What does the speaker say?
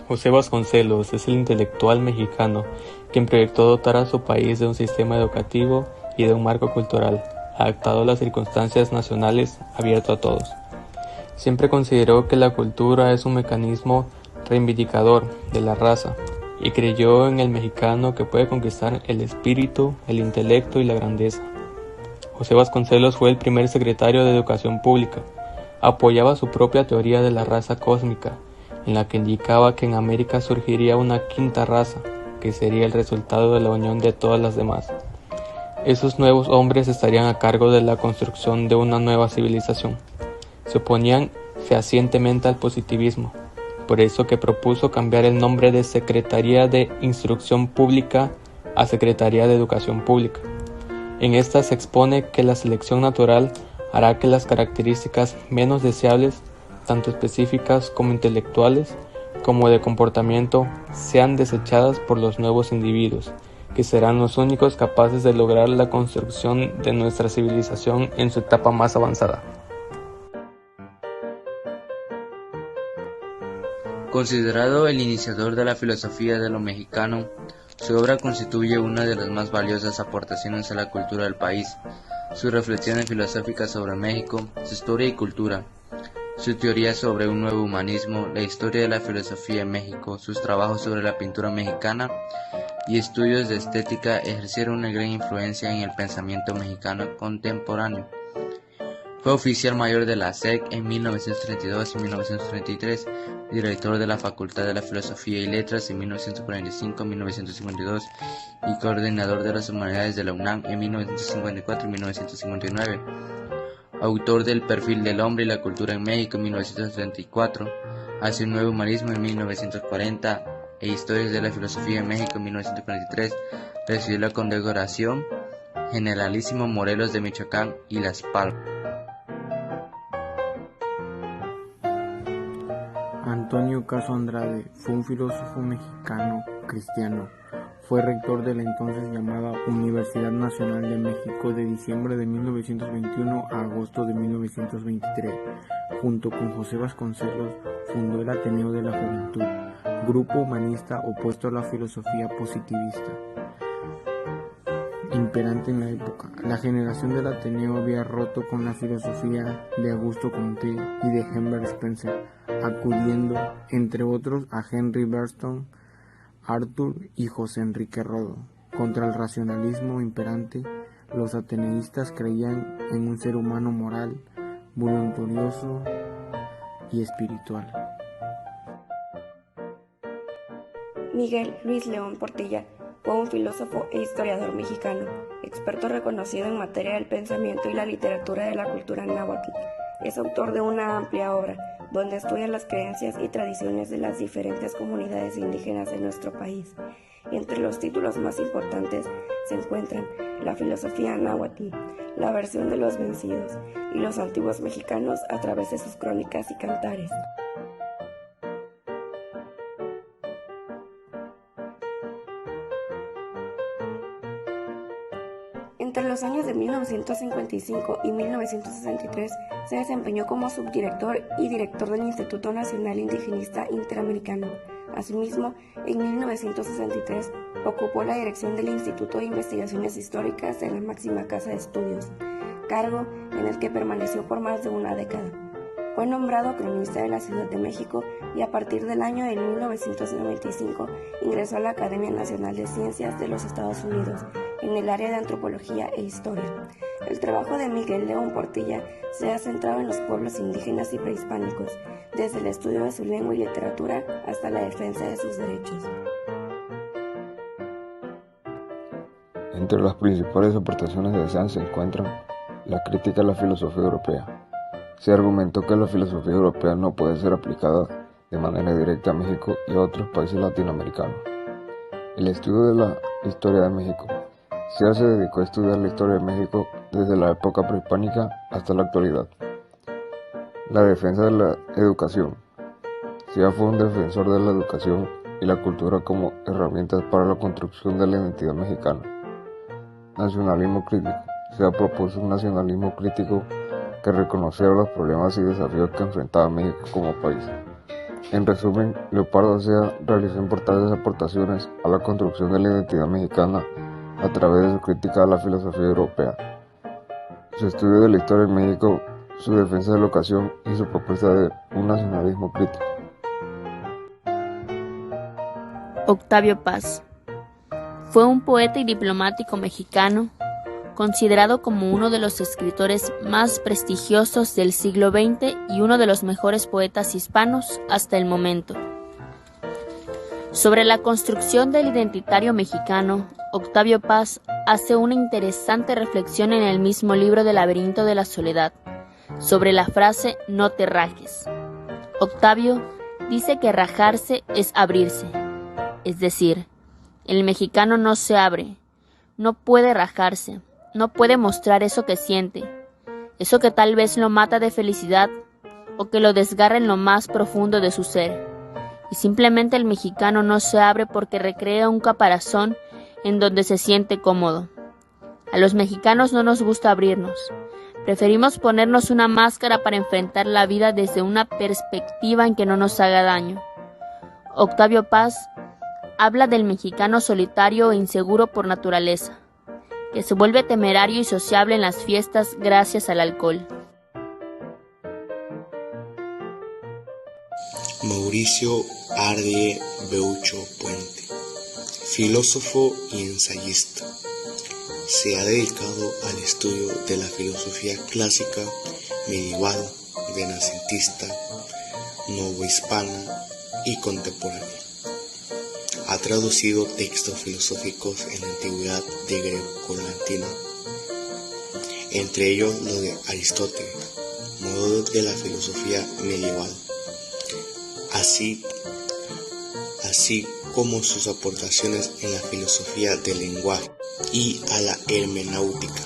José Vasconcelos es el intelectual mexicano quien proyectó dotar a su país de un sistema educativo y de un marco cultural, adaptado a las circunstancias nacionales, abierto a todos. Siempre consideró que la cultura es un mecanismo reivindicador de la raza y creyó en el mexicano que puede conquistar el espíritu, el intelecto y la grandeza. José Vasconcelos fue el primer secretario de Educación Pública. Apoyaba su propia teoría de la raza cósmica, en la que indicaba que en América surgiría una quinta raza, que sería el resultado de la unión de todas las demás. Esos nuevos hombres estarían a cargo de la construcción de una nueva civilización. Se oponían fehacientemente al positivismo, por eso que propuso cambiar el nombre de Secretaría de Instrucción Pública a Secretaría de Educación Pública. En esta se expone que la selección natural hará que las características menos deseables, tanto específicas como intelectuales, como de comportamiento, sean desechadas por los nuevos individuos, que serán los únicos capaces de lograr la construcción de nuestra civilización en su etapa más avanzada. Considerado el iniciador de la filosofía de lo mexicano, su obra constituye una de las más valiosas aportaciones a la cultura del país. Sus reflexiones filosóficas sobre México, su historia y cultura, su teoría sobre un nuevo humanismo, la historia de la filosofía en México, sus trabajos sobre la pintura mexicana y estudios de estética ejercieron una gran influencia en el pensamiento mexicano contemporáneo. Fue oficial mayor de la SEC en 1932 y 1933, director de la Facultad de la Filosofía y Letras en 1945 y 1952 y coordinador de las Humanidades de la UNAM en 1954 y 1959. Autor del Perfil del Hombre y la Cultura en México en 1934, Hacia un Nuevo Humanismo en 1940 e Historias de la Filosofía en México en 1943, recibió la condecoración Generalísimo Morelos de Michoacán y Las Palmas. Antonio Caso Andrade fue un filósofo mexicano cristiano. Fue rector de la entonces llamada Universidad Nacional de México de diciembre de 1921 a agosto de 1923. Junto con José Vasconcelos fundó el Ateneo de la Juventud, grupo humanista opuesto a la filosofía positivista imperante en la época. La generación del Ateneo había roto con la filosofía de Augusto Comte y de Herbert Spencer, acudiendo, entre otros, a Henry Bergson, Arthur y José Enrique Rodo. Contra el racionalismo imperante, los ateneístas creían en un ser humano moral, voluntarioso y espiritual. Miguel Luis León Portilla fue un filósofo e historiador mexicano, experto reconocido en materia del pensamiento y la literatura de la cultura náhuatl. Es autor de una amplia obra, donde estudia las creencias y tradiciones de las diferentes comunidades indígenas de nuestro país. Entre los títulos más importantes se encuentran La filosofía náhuatl, La versión de los vencidos y los antiguos mexicanos a través de sus crónicas y cantares. Entre los años de 1955 y 1963 se desempeñó como subdirector y director del Instituto Nacional Indigenista Interamericano. Asimismo, en 1963 ocupó la dirección del Instituto de Investigaciones Históricas de la máxima casa de estudios, cargo en el que permaneció por más de una década. Fue nombrado cronista de la Ciudad de México y a partir del año de 1995 ingresó a la Academia Nacional de Ciencias de los Estados Unidos en el área de Antropología e Historia. El trabajo de Miguel León Portilla se ha centrado en los pueblos indígenas y prehispánicos, desde el estudio de su lengua y literatura hasta la defensa de sus derechos. Entre las principales aportaciones de Sand se encuentran la crítica a la filosofía europea. Se argumentó que la filosofía europea no puede ser aplicada de manera directa a México y a otros países latinoamericanos. El estudio de la historia de México. SEA se dedicó a estudiar la historia de México desde la época prehispánica hasta la actualidad. La defensa de la educación. SEA fue un defensor de la educación y la cultura como herramientas para la construcción de la identidad mexicana. Nacionalismo crítico. SEA propuso un nacionalismo crítico que reconociera los problemas y desafíos que enfrentaba México como país. En resumen, Leopardo Sea realizó importantes aportaciones a la construcción de la identidad mexicana a través de su crítica a la filosofía europea, su estudio de la historia de México, su defensa de la educación y su propuesta de un nacionalismo crítico. Octavio Paz fue un poeta y diplomático mexicano, considerado como uno de los escritores más prestigiosos del siglo XX y uno de los mejores poetas hispanos hasta el momento. Sobre la construcción del identitario mexicano, Octavio Paz hace una interesante reflexión en el mismo libro del Laberinto de la Soledad, sobre la frase "no te rajes". Octavio dice que rajarse es abrirse, es decir, el mexicano no se abre, no puede rajarse, no puede mostrar eso que siente, eso que tal vez lo mata de felicidad o que lo desgarra en lo más profundo de su ser. Y simplemente el mexicano no se abre porque recrea un caparazón en donde se siente cómodo. A los mexicanos no nos gusta abrirnos. Preferimos ponernos una máscara para enfrentar la vida desde una perspectiva en que no nos haga daño. Octavio Paz habla del mexicano solitario e inseguro por naturaleza, que se vuelve temerario y sociable en las fiestas gracias al alcohol. Mauricio Ardie Beucho Puente, filósofo y ensayista. Se ha dedicado al estudio de la filosofía clásica, medieval, renacentista, novohispana y contemporánea. Ha traducido textos filosóficos en la antigüedad de greco-latina, entre ellos los de Aristóteles, modo de la filosofía medieval, así como sus aportaciones en la filosofía del lenguaje y a la hermenéutica.